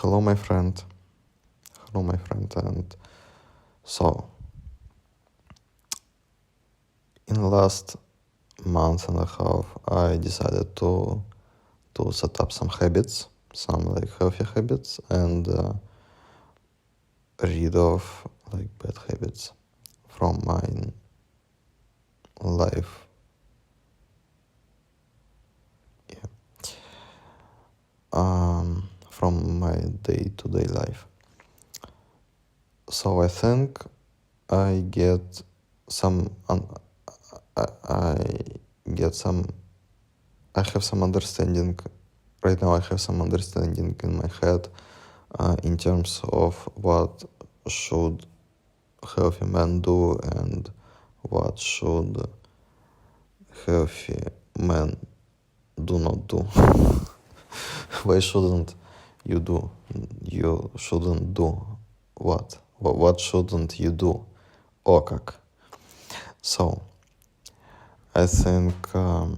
Hello, my friend. Hello, my friend. And so, in the last month and a half, I decided to set up some habits, some like healthy habits, and rid of like bad habits from my life. Yeah. From my day-to-day life. So I think I get some. I get some. I have some understanding. Right now, I have some understanding in my head in terms of what should healthy men do and what should healthy men do not do. Why shouldn't you do? You shouldn't do what? What shouldn't you do? О как. So, I think I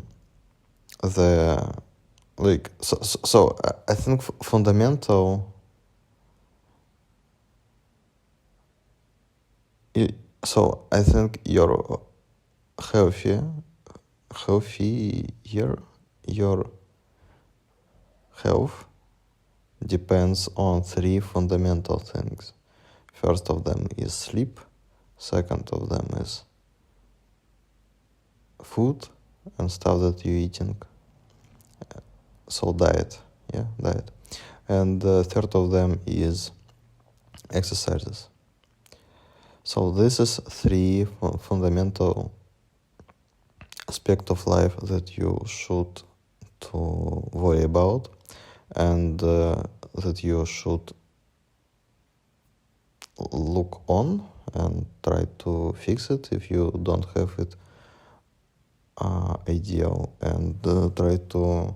think fundamental. So I think you're healthier, your health depends on three fundamental things. First of them is sleep. Second of them is food and stuff that you're eating. So diet, diet. And the third of them is exercises. So this is three fundamental aspects of life that you should to worry about and that you should look on and try to fix it if you don't have it ideal, and try to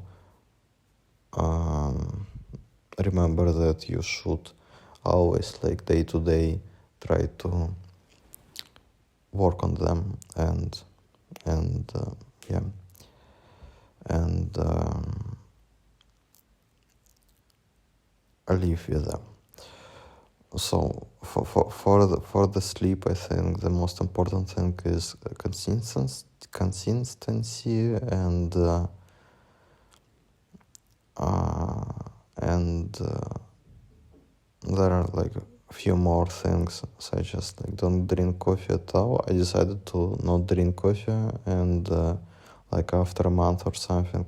remember that you should always, like day to day, try to work on them and live with them. So for the sleep, I think the most important thing is consistency and there are like a few more things, such as like don't drink coffee at all. I decided to not drink coffee, and like after a month or something,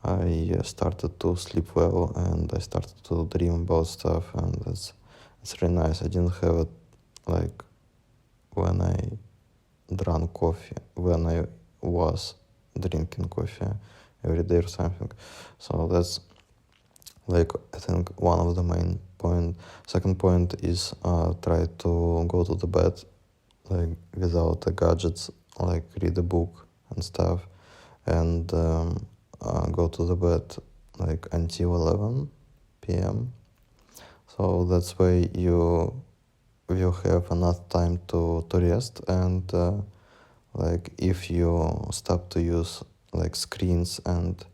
I started to sleep well, and I started to dream about stuff, and it's really nice. I didn't have it like when I drank coffee, when I was drinking coffee every day or something. So that's like I think one of the main point. Second point is try to go to the bed like without the gadgets, like read a book and stuff, and go to the bed like until 11 p.m. So that's why you will have enough time to rest, and like if you stop to use like screens and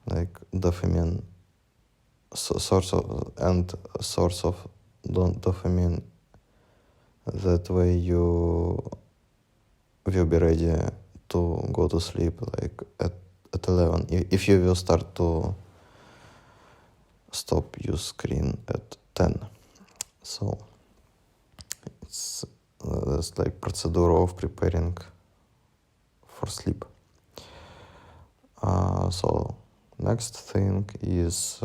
like dopamine source of dopamine, that way you will be ready to go to sleep like at 11 if you will start to stop use screen at 10. So it's that's like procedure of preparing for sleep. So next thing is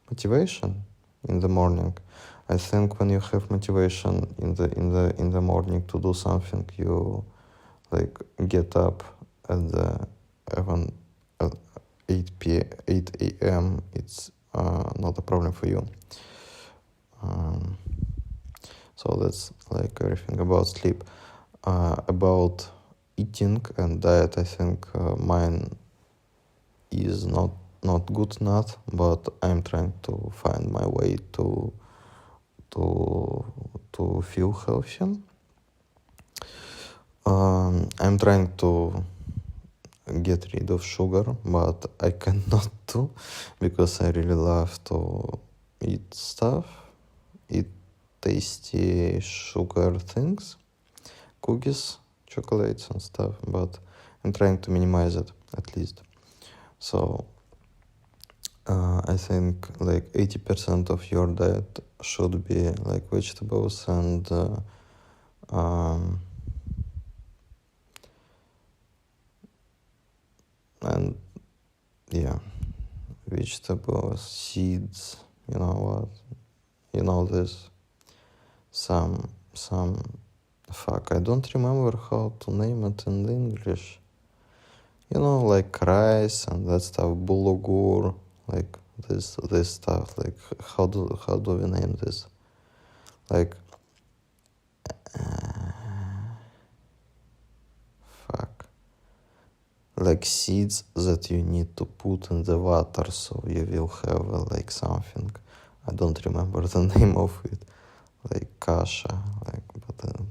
motivation in the morning. I think when you have motivation in the morning to do something, you like get up at the 8 a.m. It's not a problem for you. So that's like everything about sleep. About eating and diet, I think mine is not good enough, but I'm trying to find my way to feel healthy. I'm trying to get rid of sugar, but I cannot do because I really love to eat stuff, eat tasty sugar things, cookies, chocolates and stuff, but I'm trying to minimize it at least. So I think like 80% of your diet should be like vegetables and yeah, vegetables, seeds, you know what, you know this, some fuck, I don't remember how to name it in English, you know, like rice and that stuff, bulgur, like this stuff, like how do we name this, like fuck, like seeds that you need to put in the water so you will have like something, I don't remember the name of it, like kasha, like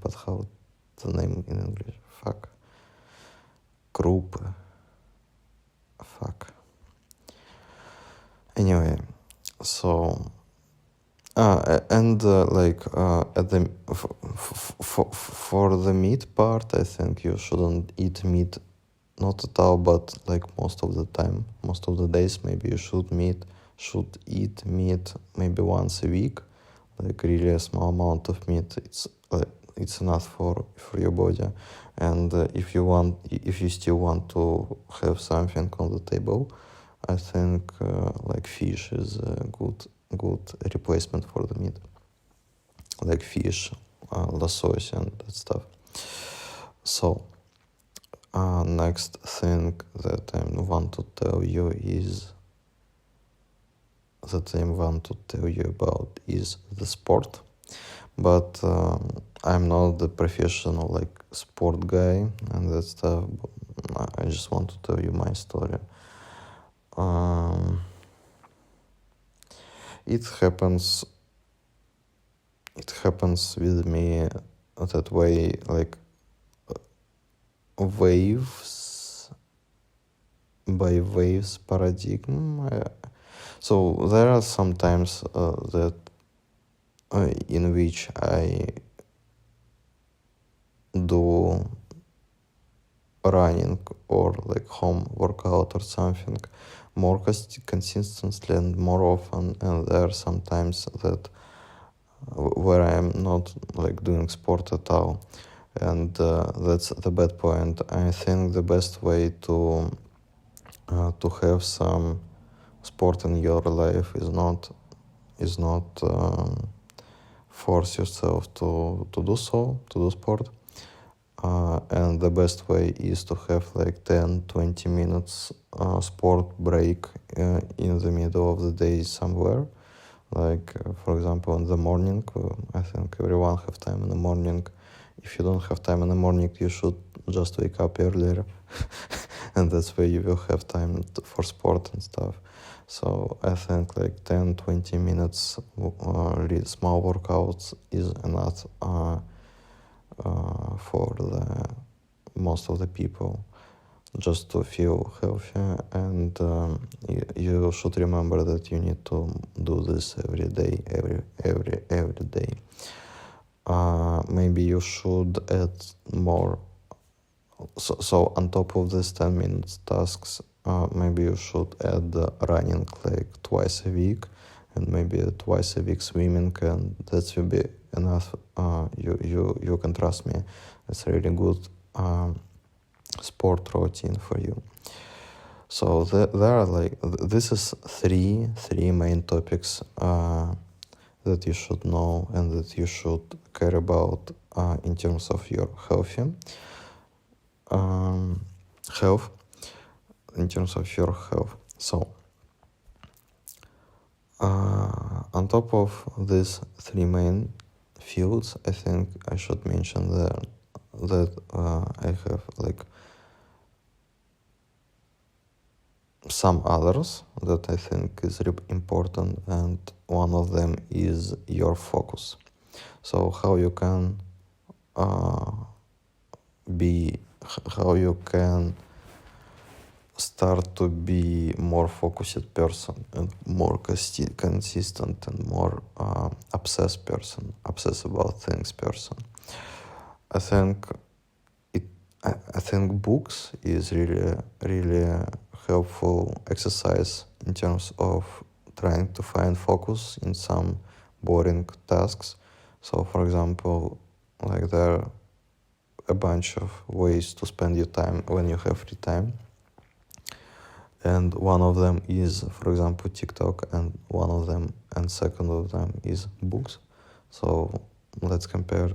but how the name in English, fuck, крупы, fuck, anyway, so like at the for the meat part, I think you shouldn't eat meat, not at all, but like most of the time, most of the days, maybe you should eat meat maybe once a week, like really a small amount of meat. It's enough for your body, and if you still want to have something on the table, I think like fish is a good replacement for the meat, like fish, лосось and that stuff. So next thing that I want to tell you about is the sport, but I'm not the professional like sport guy and that stuff. I just want to tell you my story. It happens with me that way, like waves by waves paradigm. So there are some times that in which I do running or like home workout or something more consistently and more often, and there are some times that where I'm not like doing sport at all, and that's the bad point. I think the best way to have some sport in your life is not force yourself to do sport, and the best way is to have like 10-20 minutes sport break in the middle of the day somewhere, like for example in the morning. I think everyone have time in the morning. If you don't have time in the morning, you should just wake up earlier and that's where you will have time for sport and stuff. So I think like 10-20 minutes really small workouts is enough for the most of the people, just to feel healthy. And you should remember that you need to do this every day, every day. Maybe you should add more. So on top of this 10 minutes tasks, maybe you should add running like twice a week, and maybe twice a week swimming, and that will be enough. You can trust me. It's a really good sport routine for you. So there are like, this is three main topics that you should know and that you should care about in terms of your health, in terms of your health. So on top of these three main fields, I think I should mention that I have like some others that I think is important, and one of them is your focus. So how you can start to be more focused person and more consistent and more obsessed person, obsessed about things person. I think it. I think books is really helpful exercise in terms of trying to find focus in some boring tasks. So, for example, like there are a bunch of ways to spend your time when you have free time. And one of them is, for example, TikTok, and second of them is books. So let's compare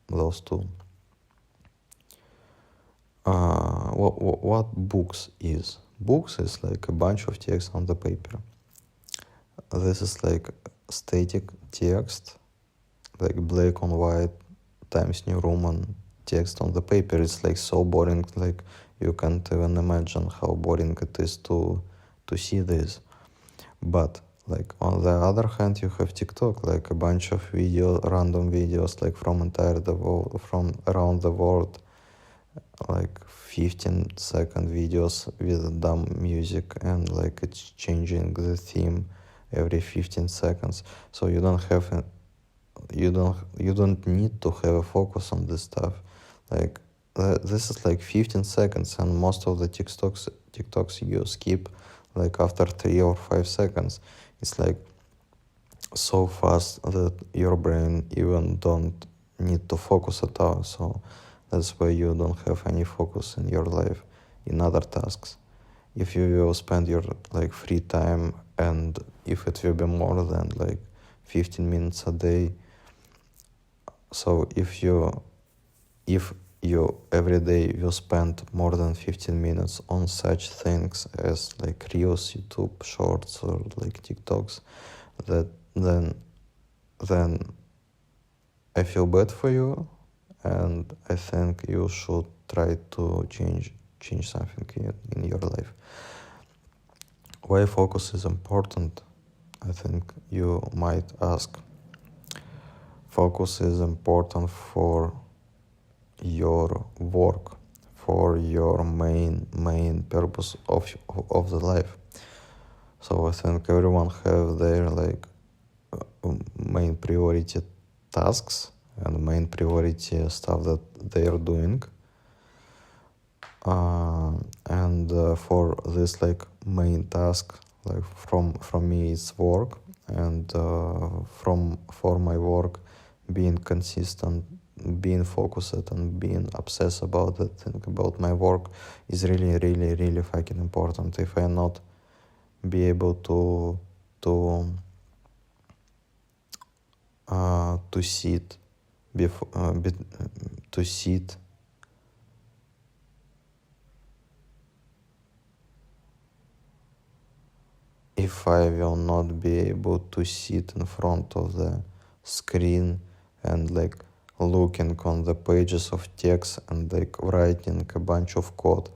those two. What books is? Books is like a bunch of text on the paper. This is like static text, like black on white Times New Roman text on the paper. It's like so boring, like you can't even imagine how boring it is to see this. But like on the other hand, you have TikTok, like a bunch of random videos, like from from around the world, like 15-second videos with dumb music, and like it's changing the theme every 15 seconds. So you don't need to have a focus on this stuff. Like this is like 15 seconds, and most of the TikToks you skip like after 3 or 5 seconds. It's like so fast that your brain even don't need to focus at all. So that's why you don't have any focus in your life in other tasks. If you will spend your like free time, and if it will be more than like 15 minutes a day, so if you every day will spend more than 15 minutes on such things as like Reels, YouTube Shorts, or like TikToks, then I feel bad for you, and I think you should try to change something in your life. Why focus is important? I think you might ask. Focus is important for your work, for your main purpose of the life. So I think everyone have their like main priority tasks and main priority stuff that they are doing. And for this like main task, like from me it's work, and for my work, being consistent, being focused, and being obsessed about that thing, about my work, is really fucking important. If I not be able to sit before to sit if I will not be able to sit in front of the screen and like looking on the pages of text and like writing a bunch of code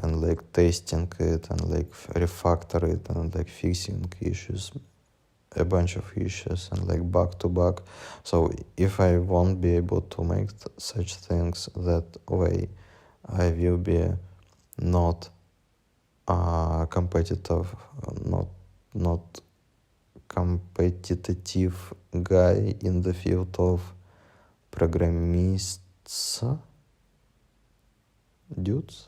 and like testing it and like refactor it and like fixing issues, a bunch of issues, and like bug to bug. So if I won't be able to make such things that way, I will be not competitive, not competitive guy in the field of programists dudes.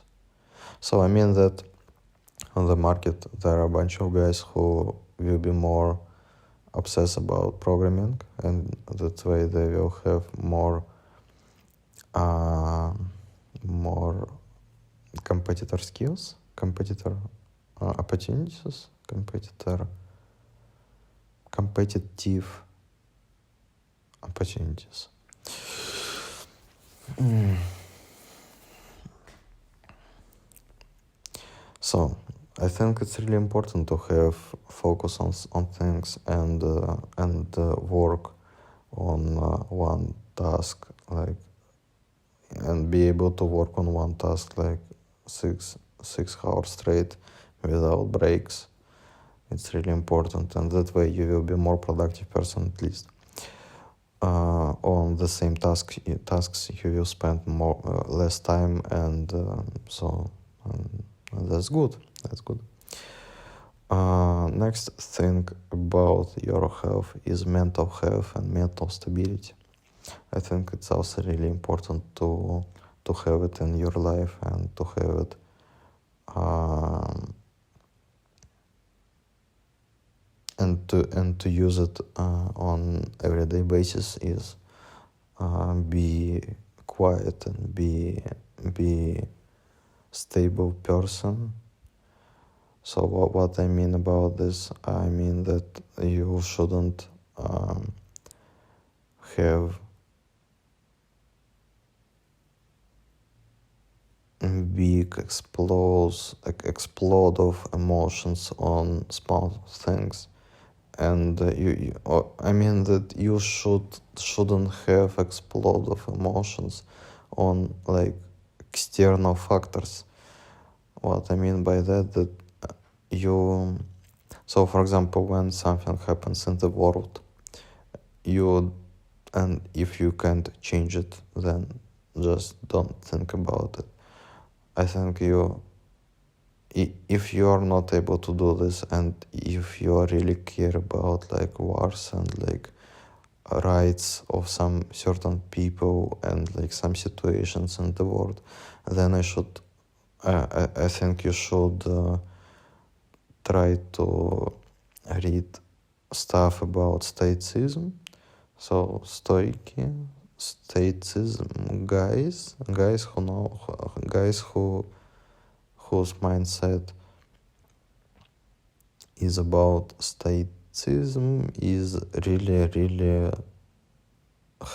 So I mean that on the market there are a bunch of guys who will be more obsessed about programming, and that way they will have more competitor skills, competitor opportunities, competitive opportunities. So I think it's really important to have focus on things and work on one task, like, and be able to work on one task like 6 hours straight without breaks. It's really important, and that way you will be more productive person at least. On the same tasks you will spend less time, and That's good. That's good. Next thing about your health is mental health and mental stability. I think it's also really important to have it in your life and to have it and to use it on everyday basis is be quiet and be stable person. So what I mean about this, I mean that you shouldn't have big explode of emotions on small things, and I mean that you shouldn't have explode of emotions on like external factors. What I mean by that you, so for example, when something happens in the world, and if you can't change it, then just don't think about it. I think if you are not able to do this, and if you really care about like wars and like rights of some certain people and like some situations in the world, then I think you should try to read stuff about stoicism. So stoicism guys who know, guys whose mindset is about stoicism is really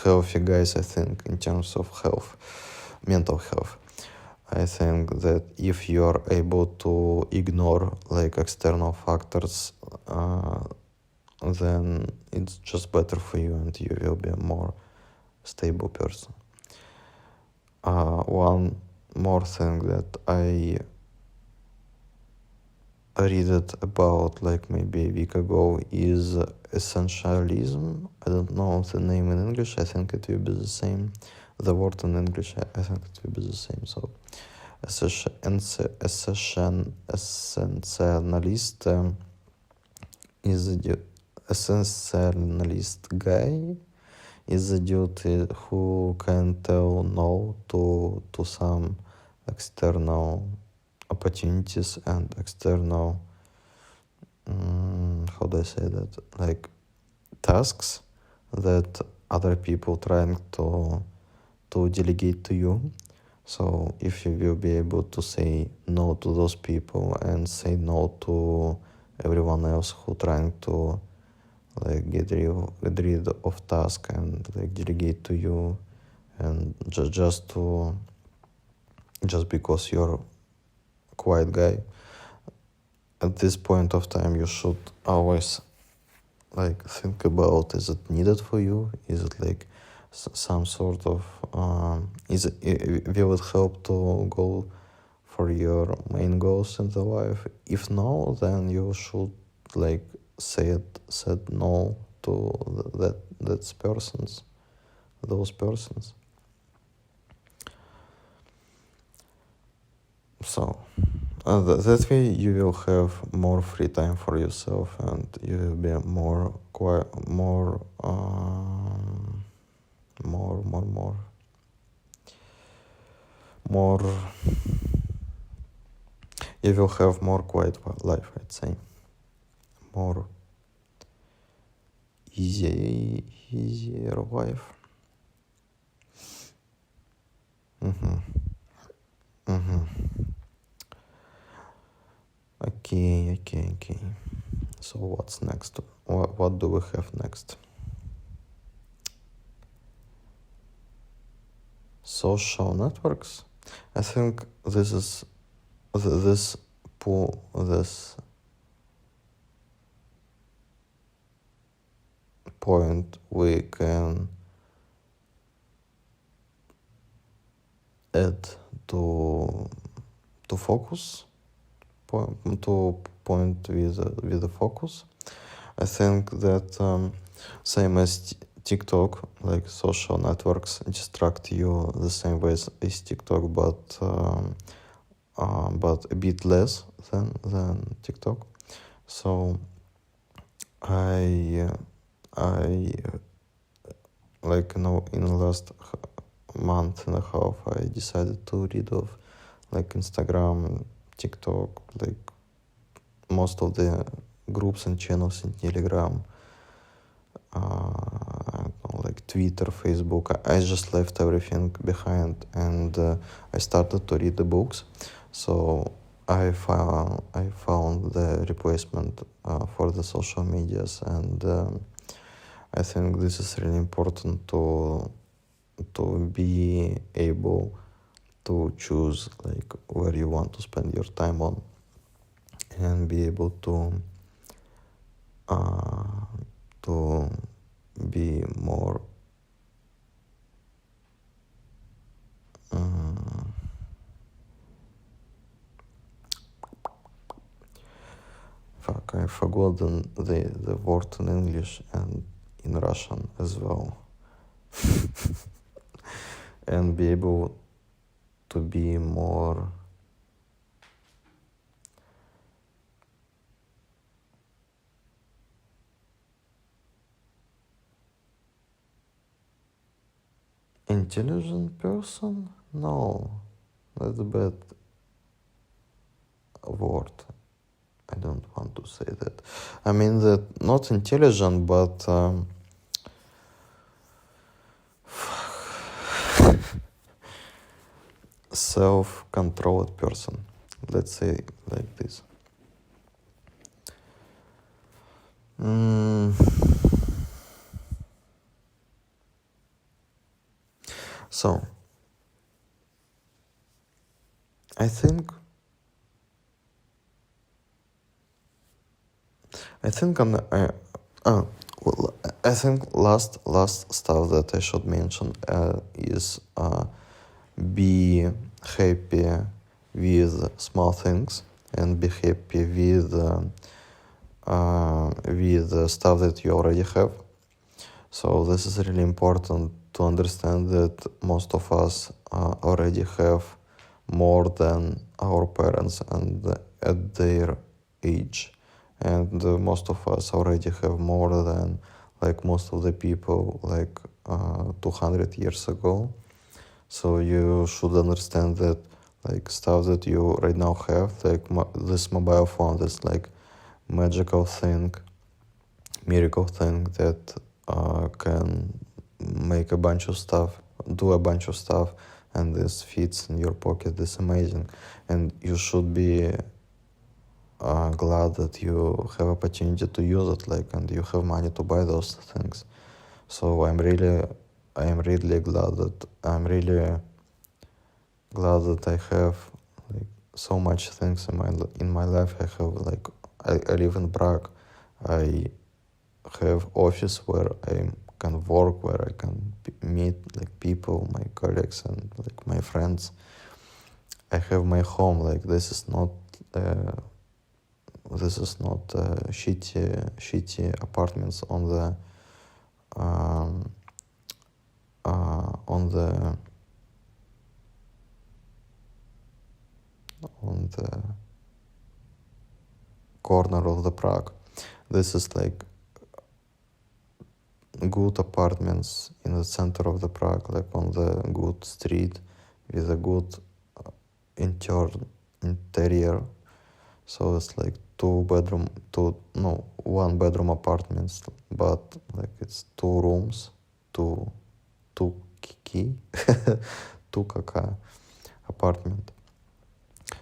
healthy guys, I think, in terms of health, mental health. I think that if you are able to ignore like external factors, then it's just better for you and you will be a more stable person. One more thing that I read it about like maybe a week ago is essentialism. I don't know the name in English. I think it will be the same. The word in English, I think it will be the same. So essentialist is a essentialist guy is a dude who can tell no to some external opportunities and external how do I say that, like tasks that other people trying to delegate to you. So if you will be able to say no to those people and say no to everyone else who trying to like get rid of task and like delegate to you, and just because you're a quiet guy, at this point of time you should always like think about, is it needed for you? Is it like some sort of will it help to go for your main goals in the life? If no, then you should like said no to those persons. So that way you will have more free time for yourself and you will be more quiet, more you will have more quiet life, I'd say, more easier life. Okay. So what's next? What do we have next? Social networks. I think this point we can add to focus to point with the focus. I think that same as TikTok, like social networks distract you the same way as TikTok, but but a bit less than TikTok. So I like in the last month and a half, I decided to rid of like Instagram, TikTok, like most of the groups and channels in Telegram, I don't know, like Twitter, Facebook. I just left everything behind, and I started to read the books. So I found the replacement for the social medias, and I think this is really important to be able to choose like where you want to spend your time on, and be able to be more fuck, I forgot the word in English and in Russian as well. And be able to be more intelligent person? No, that's a bad word. I don't want to say that. I mean that not intelligent, but self-controlled person. Let's say like this. So I think I think last stuff that I should mention is be happy with small things, and be happy with the stuff that you already have. So this is really important to understand that most of us already have more than our parents and at their age, and most of us already have more than like most of the people like 200 years ago. So you should understand that like stuff that you right now have, like this mobile phone, this like magical thing, miracle thing that can make a bunch of stuff, do a bunch of stuff, and this fits in your pocket. This amazing, and you should be glad that you have opportunity to use it, like, and you have money to buy those things. So I am really glad that I have like so much things in my life. I have like I live in Prague. I have office where I can work, where I can meet like people, my colleagues, and like my friends. I have my home. Like this is not shitty apartments on the on the corner of the Prague. This is like good apartments in the center of the Prague, like on the good street with a good interior. So it's like one bedroom apartments, but like it's 2 rooms, two key, 2 kaka apartment.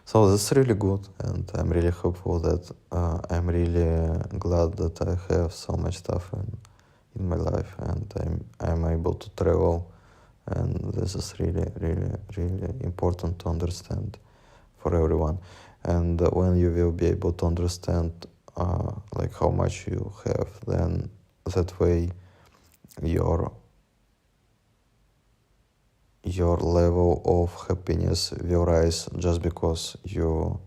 So that's really good, and I'm really hopeful that I'm really glad that I have so much stuff in my life, and I'm able to travel, and this is really important to understand for everyone. And when you will be able to understand like how much you have, then that way your level of happiness will rise, just because you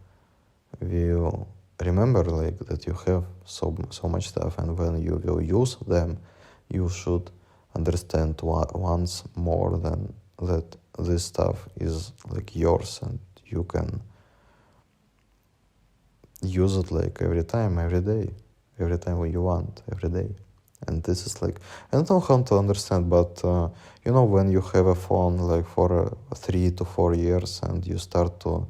will remember like that you have so much stuff, and when you will use them, you should understand once more than that this stuff is like yours, and you can use it like every time, every day, every time you want, every day. And this is like, I don't know how to understand, but when you have a phone like for 3 to 4 years and you start to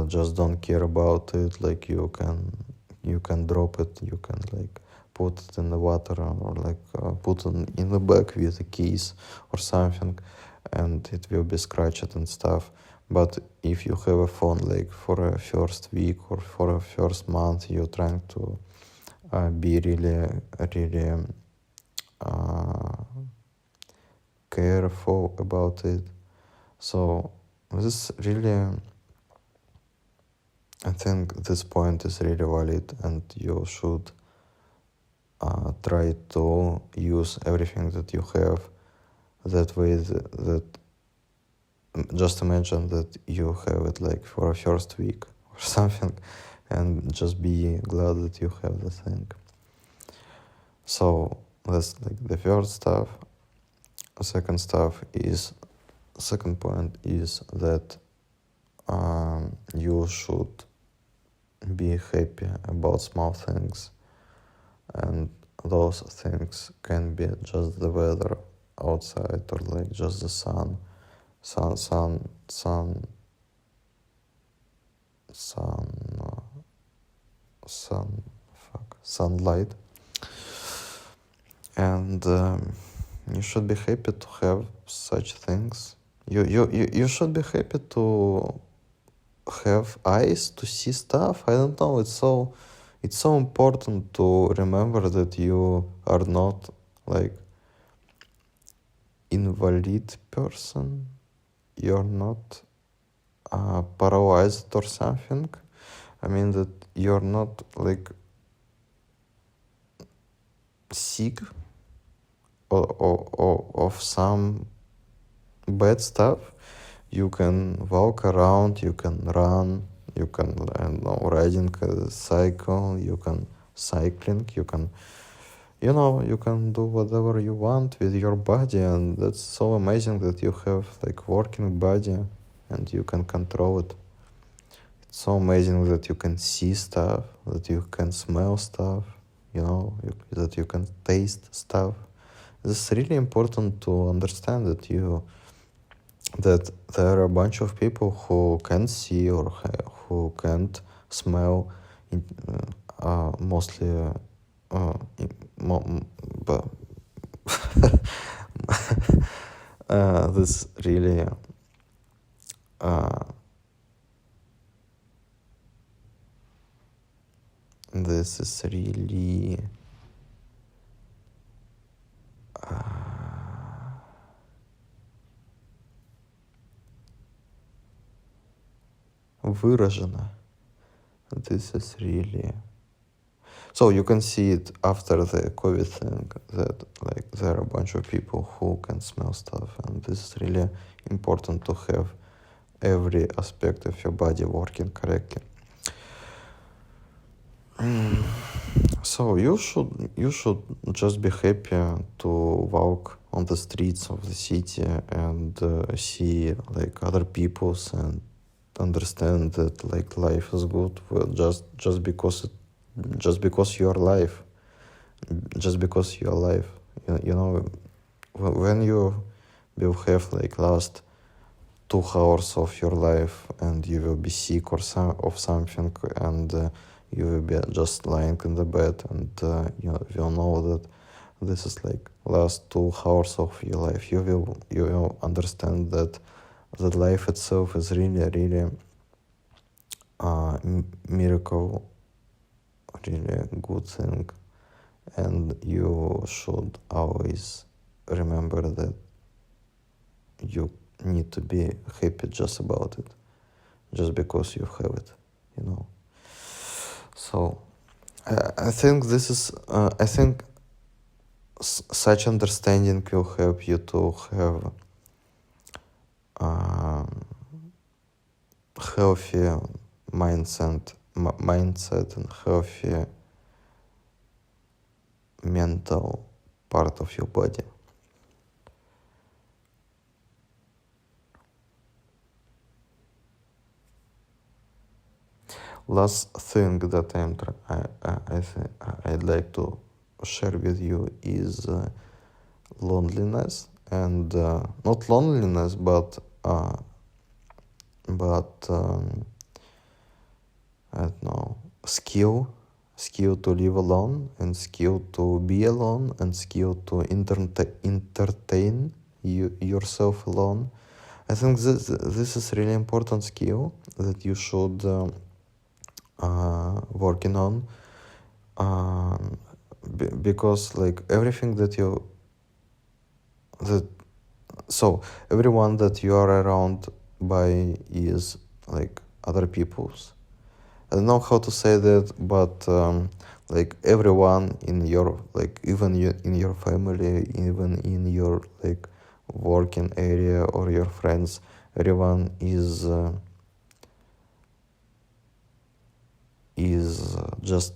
just don't care about it, like you can drop it, you can like put it in the water or like put it in the bag with a keys or something, and it will be scratched and stuff. But if you have a phone like for a first week or for a first month, you're trying to be really, really careful about it. So this really, I think this point is really valid, and you should try to use everything that you have that way. That just imagine that you have it like for a first week or something, and just be glad that you have the thing. So that's like the first stuff. Second point is that you should be happy about small things, and those things can be just the weather outside or like just the sun, sun, sun, sun, sun, sun, sunlight, and you should be happy to have such things. You should be happy to have eyes to see stuff. I don't know. It's so important to remember that you are not like invalid person. You're not paralyzed or something. I mean that you're not like sick or of some bad stuff. You can walk around, you can run, you can, I don't know, riding a cycle, you can cycling, you can do whatever you want with your body, and that's so amazing that you have like working body and you can control it. It's so amazing that you can see stuff, that you can smell stuff, that you can taste stuff. It's really important to understand that there are a bunch of people who can't see or who can't smell, mostly, but this really this is really выражено. This is really, so you can see it after the COVID thing that like there are a bunch of people who can smell stuff, and this is really important to have every aspect of your body working correctly. So you should just be happy to walk on the streets of the city and see like other people's and understand that like life is good just because you're alive, just because you're alive. When you will have like last 2 hours of your life and you will be sick or of something, and you will be just lying in the bed, and you'll know that this is like last 2 hours of your life. You will understand that life itself is really, really miracle, really good thing, and you should always remember that you need to be happy just about it, just because you have it, So I think this is I think such understanding will help you to have healthy mindset and healthy mental part of your body. last thing that I'd like to share with you is loneliness, and not loneliness, but I don't know, skill to live alone, and skill to be alone, and skill to entertain yourself alone. I think this is really important skill that you should working on, because like everything that everyone that you are around by is like other people's. I don't know how to say that, but like everyone in your, like even in your family, even in your like working area or your friends, everyone is just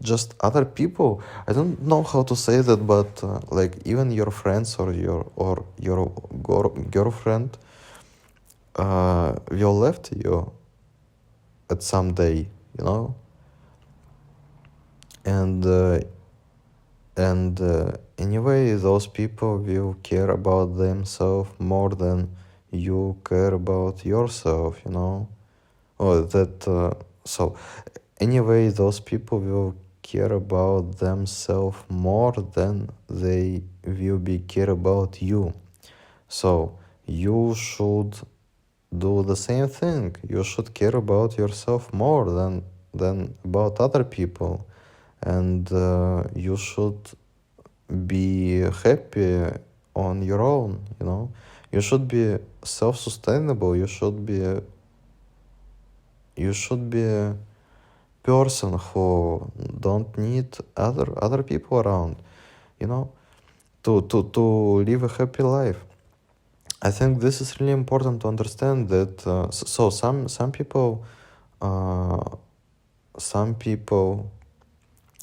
just other people. I don't know how to say that, but like even your friends or your girlfriend will left you at some day, you know, and anyway, those people will care about themselves more than you care about yourself, you know. Or that so anyway, those people will care about themselves more than they will be care about you. So you should do the same thing. You should care about yourself more than about other people, and you should be happy on your own, you know. You should be self-sustainable. You should be a person who don't need other people around, you know, to live a happy life. I think this is really important to understand that so some people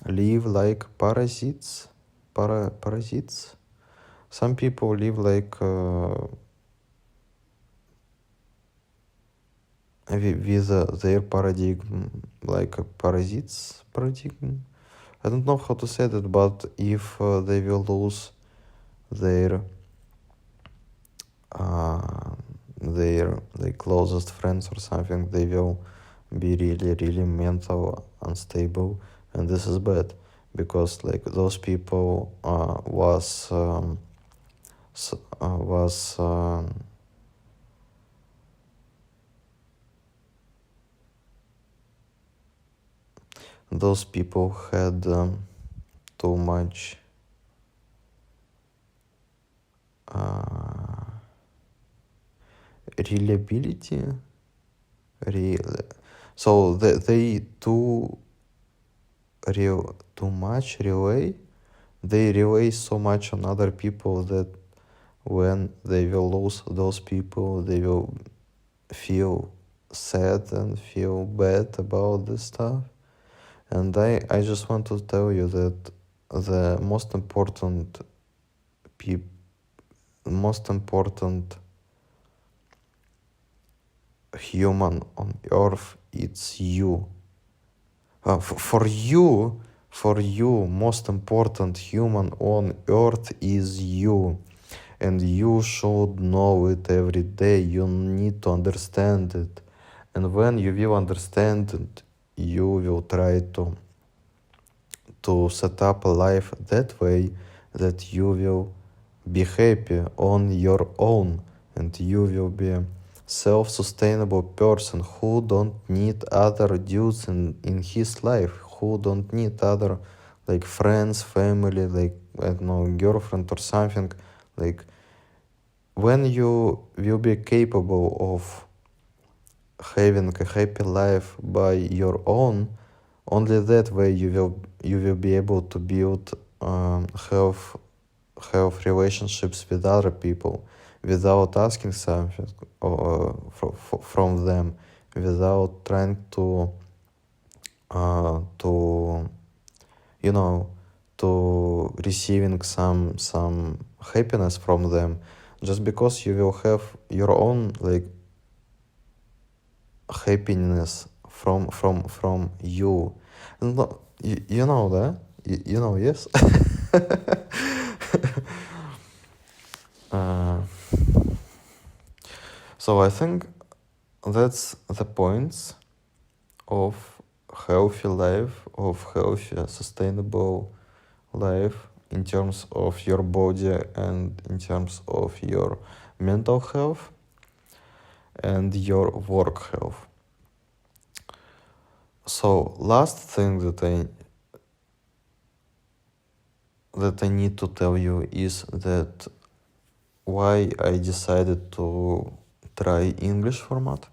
live like parasites. Some people live like with their paradigm, like a parasite's paradigm. I don't know how to say that, but if they will lose their like closest friends or something, they will be really mental unstable, and this is bad, because like those people those people had too much reliability, so they too much rely. They rely so much on other people that when they will lose those people, they will feel sad and feel bad about this stuff. And I just want to tell you that the most important human on earth, it's you. For you, most important human on earth is you, and you should know it every day. You need to understand it, and when you will understand it, you will try to set up a life that way that you will be happy on your own, and you will be a self-sustainable person who don't need other dudes in his life, who don't need other like friends, family, like I don't know, girlfriend or something. Like when you will be capable of having a happy life by your own, only that way you will be able to build have relationships with other people without asking something from them, without trying to you know, to receiving some happiness from them, just because you will have your own like happiness from you. No, you know that? You know, yes? uh, so I think that's the points of healthy life, of healthy, sustainable life in terms of your body and in terms of your mental health and your work health. So last thing that I need to tell you is that why I decided to try English format.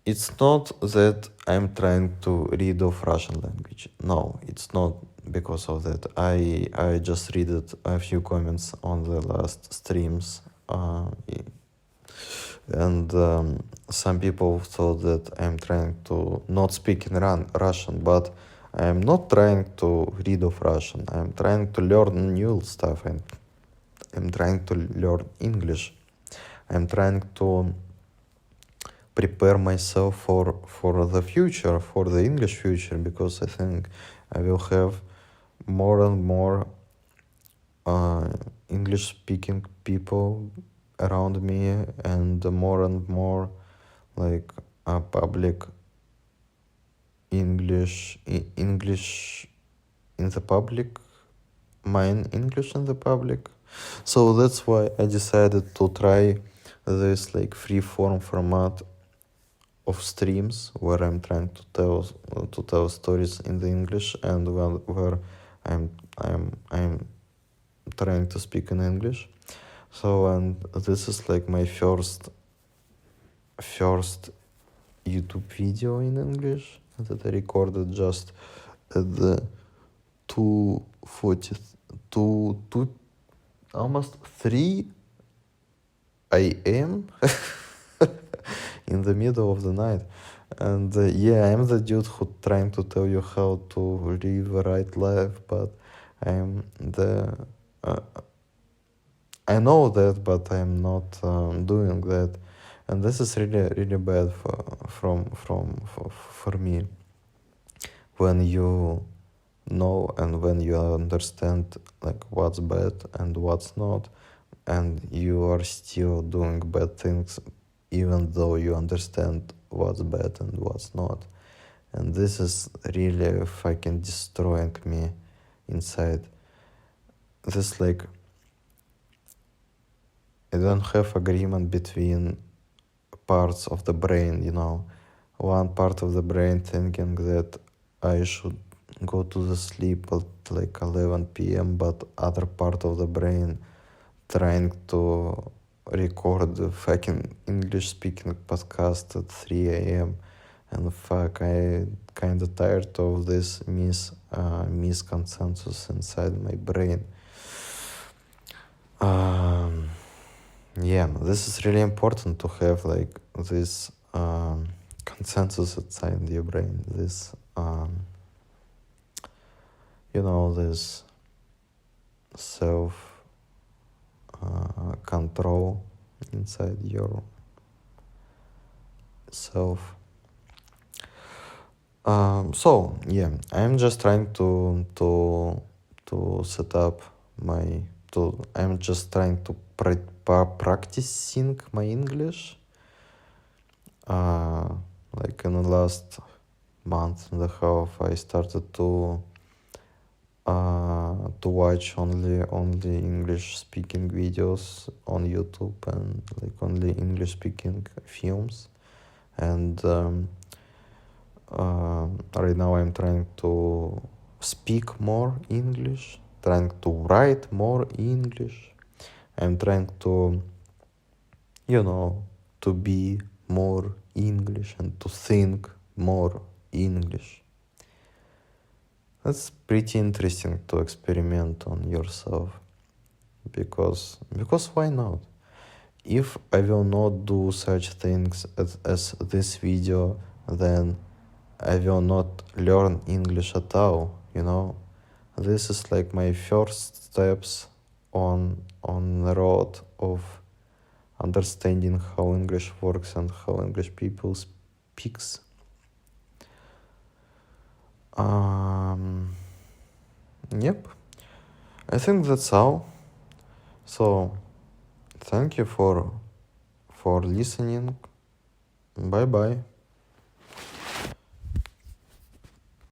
It's not that I'm trying to read off Russian language. No, it's not because of that. I just read it a few comments on the last streams, and some people thought that I'm trying to not speak in Russian, but I'm not trying to read off Russian. I'm trying to learn new stuff, and I'm trying to learn English. I'm trying to prepare myself for the future, for the English future, because I think I will have more and more English speaking people around me, and more like public English English in the public, mine English in the public. So that's why I decided to try this like free form format of streams where I'm trying to tell stories in the English, and where I'm trying to speak in English. So, and this is like my first YouTube video in English that I recorded just at the 2:40, almost 3 a.m. in the middle of the night. And yeah, I'm the dude who trying to tell you how to live a right life, but I'm the I know that, but I'm not doing that, and this is really bad for me. When you know and when you understand like what's bad and what's not, and you are still doing bad things even though you understand what's bad and what's not. And this is really fucking destroying me inside. This like I don't have agreement between parts of the brain, you know. One part of the brain thinking that I should go to the sleep at like 11 p.m., but other part of the brain trying to record the fucking English speaking podcast at 3 a.m. And fuck, I kinda tired of this misconsensus inside my brain. Yeah, this is really important to have like this consensus inside your brain, this this self control inside your self. So yeah, I'm just trying to set up my I'm just trying to practicing my English. Like in the last month and a half, I started to watch only English speaking videos on YouTube, and like only English speaking films. And right now I'm trying to speak more English, trying to write more English. I'm trying to, to be more English and to think more English. That's pretty interesting to experiment on yourself, because why not? If I will not do such things as this video, then I will not learn English at all, This is like my first steps on the road of understanding how English works and how English people speaks. Yep, I think that's all. So thank you for listening. Bye bye.